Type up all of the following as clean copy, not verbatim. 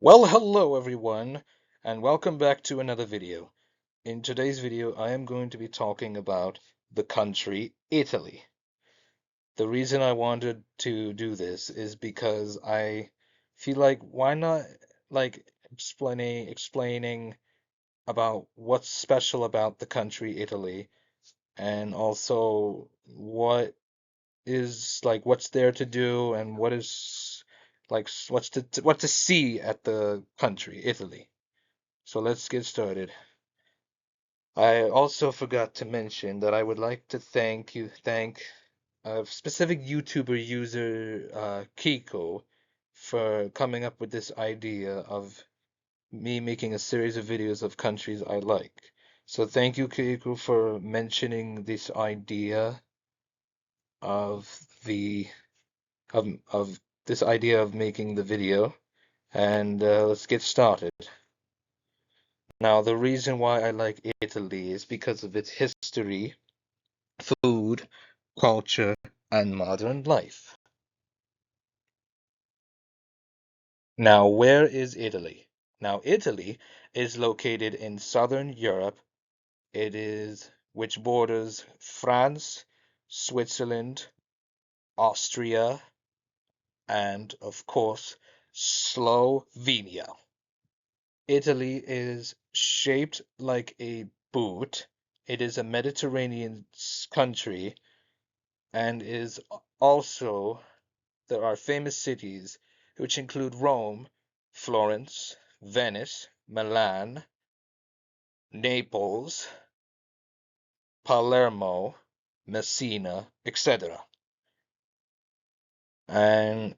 Well, hello everyone, and welcome back to another video. In today's video, I am going to be talking about the country Italy. The reason I wanted to do this is because I feel like why not explaining about what's special about the country Italy and also what's there to do and what to see at the country Italy. So let's get started. I also forgot to mention that I would like to thank a specific YouTuber user, Kiko, for coming up with this idea of me making a series of videos of countries I like. So thank you, Kiko, for mentioning this idea of the of this idea of making the video, and let's get started. Now, the reason why I like Italy is because of its history, food, culture, and modern life. Now, where is Italy? Now, Italy is located in southern Europe. It is which borders France, Switzerland, Austria, and of course, Slovenia. Italy is shaped like a boot. It is a Mediterranean country and is also there are famous cities which include Rome, Florence, Venice, Milan, Naples, Palermo, Messina, etc. And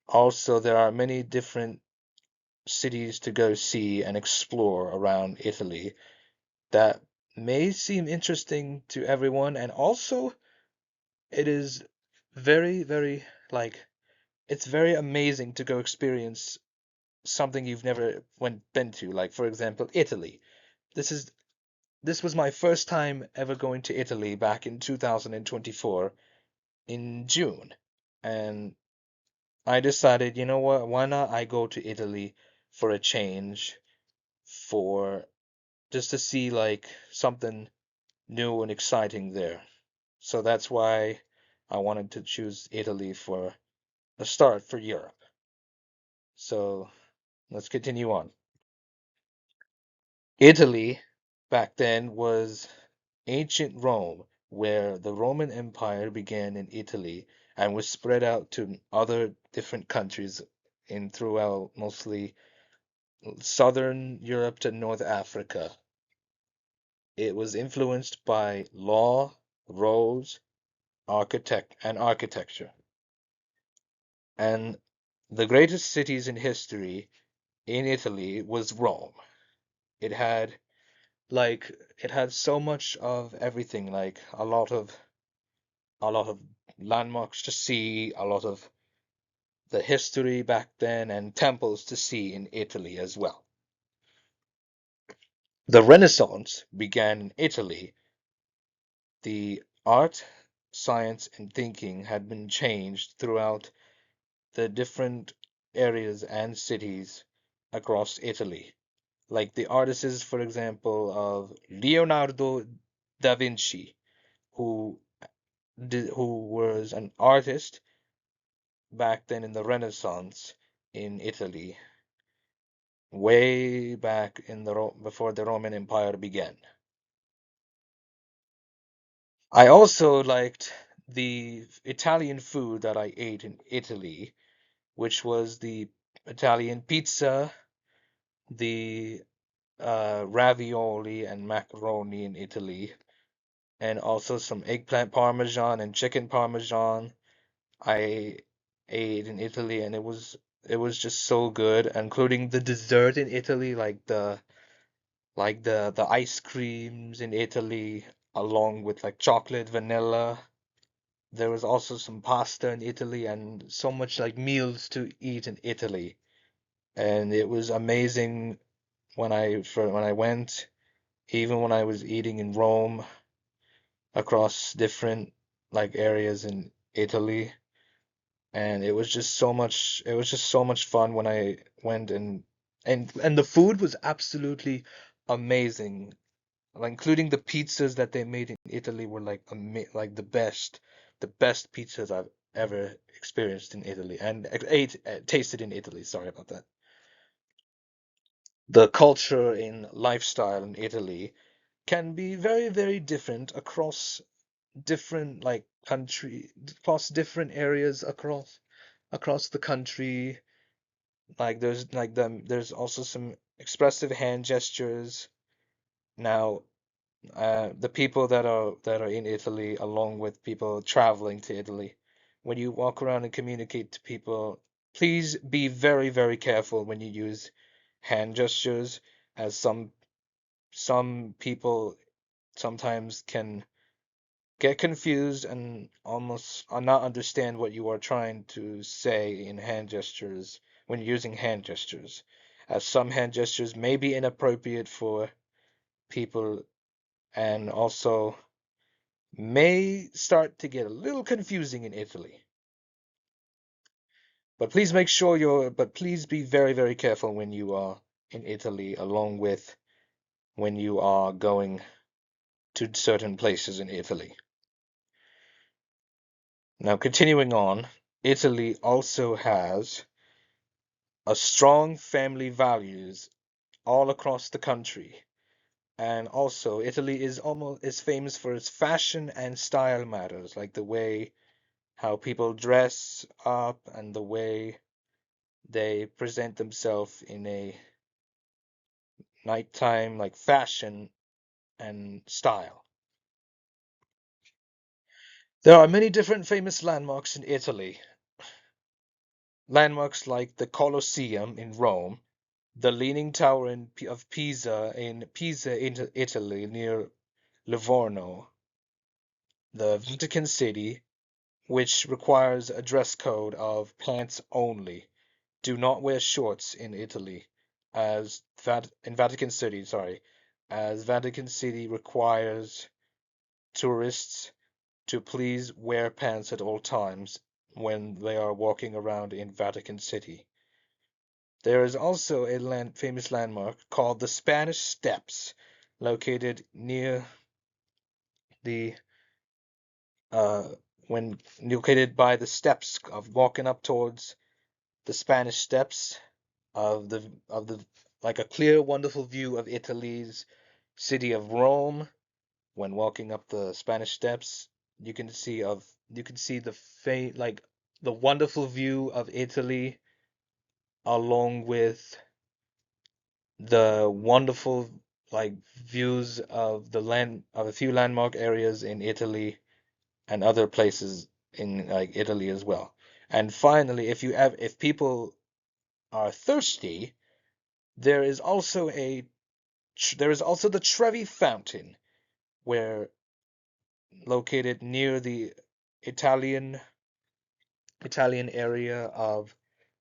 also there are many different cities to go see and explore around Italy that may seem interesting to everyone, and also it is very, very like it's very amazing to go experience something you've never went been to, like for example, Italy. This is this was my first time ever going to Italy back in 2024 in June. And I decided, you know what, why not I go to Italy for a change, for just to see like something new and exciting there. So that's why I wanted to choose Italy for a start for Europe. So let's continue on. Italy back then was ancient Rome, where the Roman Empire began in Italy and was spread out to other different countries in throughout mostly southern Europe to North Africa. It was influenced by law, roads, architecture. And the greatest cities in history in Italy was Rome. It had it had so much of everything, like a lot of landmarks to see, a lot of the history back then, and temples to see in Italy as well. The Renaissance began in Italy. The art, science, and thinking had been changed throughout the different areas and cities across Italy. Like the artists, for example, of Leonardo da Vinci, who who was an artist back then in the Renaissance in Italy, way back in before the Roman Empire began. I also liked the Italian food that I ate in Italy, which was the Italian pizza, the ravioli and macaroni in Italy, and also some eggplant parmesan and chicken parmesan. I ate in Italy, and it was just so good, including the dessert in Italy, like the ice creams in Italy, along with like chocolate, vanilla. There was also some pasta in Italy and so much like meals to eat in Italy. And it was amazing when I went, even when I was eating in Rome, across different like areas in Italy. And it was just so much fun when I went and And the food was absolutely amazing. Like, including the pizzas that they made in Italy were like like the best pizzas I've ever experienced in Italy and tasted in Italy. Sorry about that. The culture and lifestyle in Italy can be very, very different across different like across different areas across the country. Like there's also some expressive hand gestures. Now, the people that are in Italy, along with people traveling to Italy, when you walk around and communicate to people, please be very, very careful when you use hand gestures, as some people sometimes can get confused and almost not understand what you are trying to say in hand gestures when you're using hand gestures, as some hand gestures may be inappropriate for people and also may start to get a little confusing in Italy. But please be very, very careful when you are in Italy, along with when you are going to certain places in Italy. Now, continuing on, Italy also has a strong family values all across the country. And also, Italy is famous for its fashion and style matters, like the way how people dress up and the way they present themselves in a nighttime like fashion and style. There are many different famous landmarks in Italy. Landmarks like the Colosseum in Rome, the Leaning Tower of Pisa in Italy near Livorno, the Vatican City, which requires a dress code of pants only. Do not wear shorts in Italy, in Vatican City, sorry, as Vatican City requires tourists to please wear pants at all times when they are walking around in Vatican City. There is also a famous landmark called the Spanish Steps, located near the uh, when located by the steps of walking up towards the Spanish Steps of the like a clear, wonderful view of Italy's city of Rome. When walking up the Spanish Steps, you can see the wonderful view of Italy, along with the wonderful like views of the land of a few landmark areas in Italy and other places in like Italy as well. And finally, if people are thirsty, there is also the Trevi Fountain, where located near the Italian Italian area of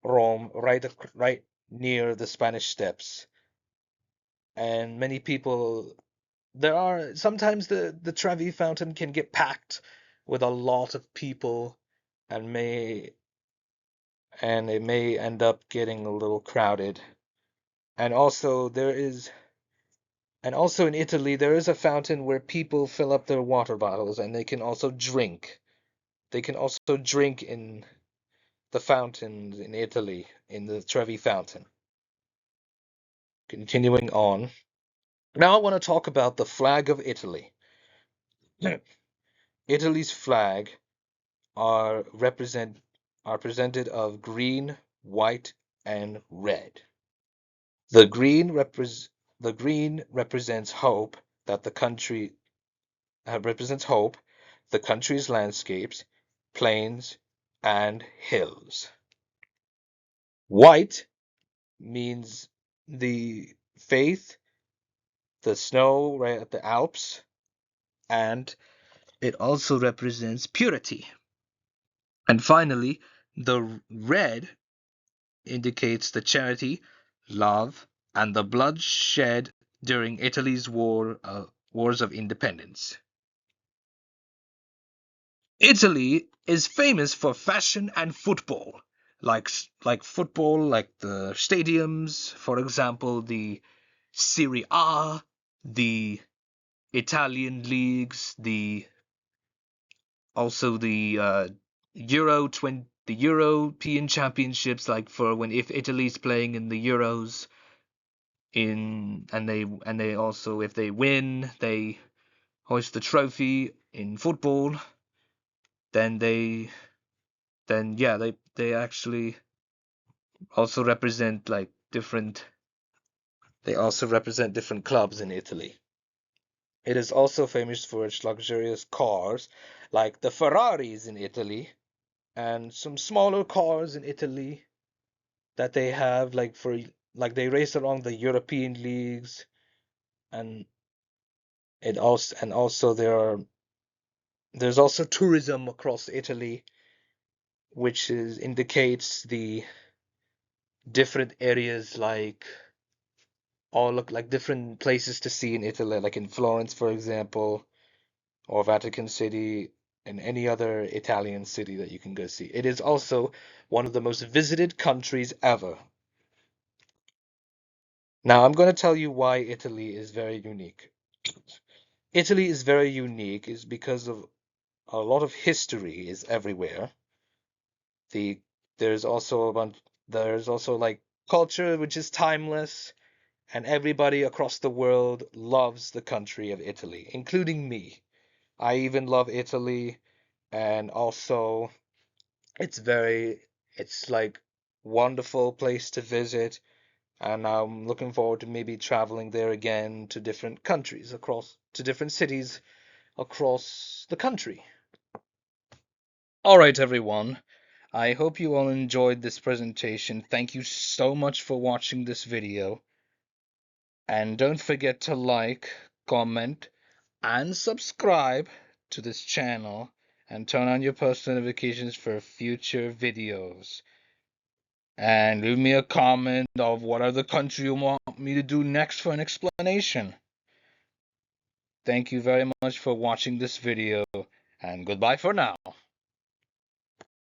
Rome, right near the Spanish Steps. And many people there are sometimes the Trevi Fountain can get packed with a lot of people and may and it may end up getting a little crowded. And also in Italy there is a fountain where people fill up their water bottles and they can also drink. They can also drink in the fountains in Italy, in the Trevi Fountain. Continuing on. Now I want to talk about the flag of Italy. Italy's flag are represent are presented of green, white, and red. The green represents hope that the country represents hope, the country's landscapes, plains, and hills. White means the faith, the snow right at the Alps, and it also represents purity. And finally, the red indicates the charity, love, and the blood shed during Italy's wars of independence. Italy is famous for fashion and football. like football, like the stadiums, for example, the Serie A, the Italian leagues, the also the European Championships, like for when if Italy's playing in the Euros in and they also if they win, they hoist the trophy in football, then they actually also represent like different they also represent different clubs in Italy. It is also famous for its luxurious cars, like the Ferraris in Italy, and some smaller cars in Italy that they have like they race along the European leagues, and also there's also tourism across Italy, which is indicates the different areas all look like different places to see in Italy, like in Florence, for example, or Vatican City, and any other Italian city that you can go see. It is also one of the most visited countries ever. Now, I'm going to tell you why Italy is very unique. Italy is very unique is because of a lot of history is everywhere. The there's also a bunch there's also like culture which is timeless, and everybody across the world loves the country of Italy, including me. I even love Italy, and also it's very it's like wonderful place to visit, and I'm looking forward to maybe traveling there again to different countries across to different cities across the country. All right, everyone. I hope you all enjoyed this presentation. Thank you so much for watching this video. And don't forget to like, comment, and subscribe to this channel and turn on your post notifications for future videos. And leave me a comment of what other country you want me to do next for an explanation. Thank you very much for watching this video, and goodbye for now.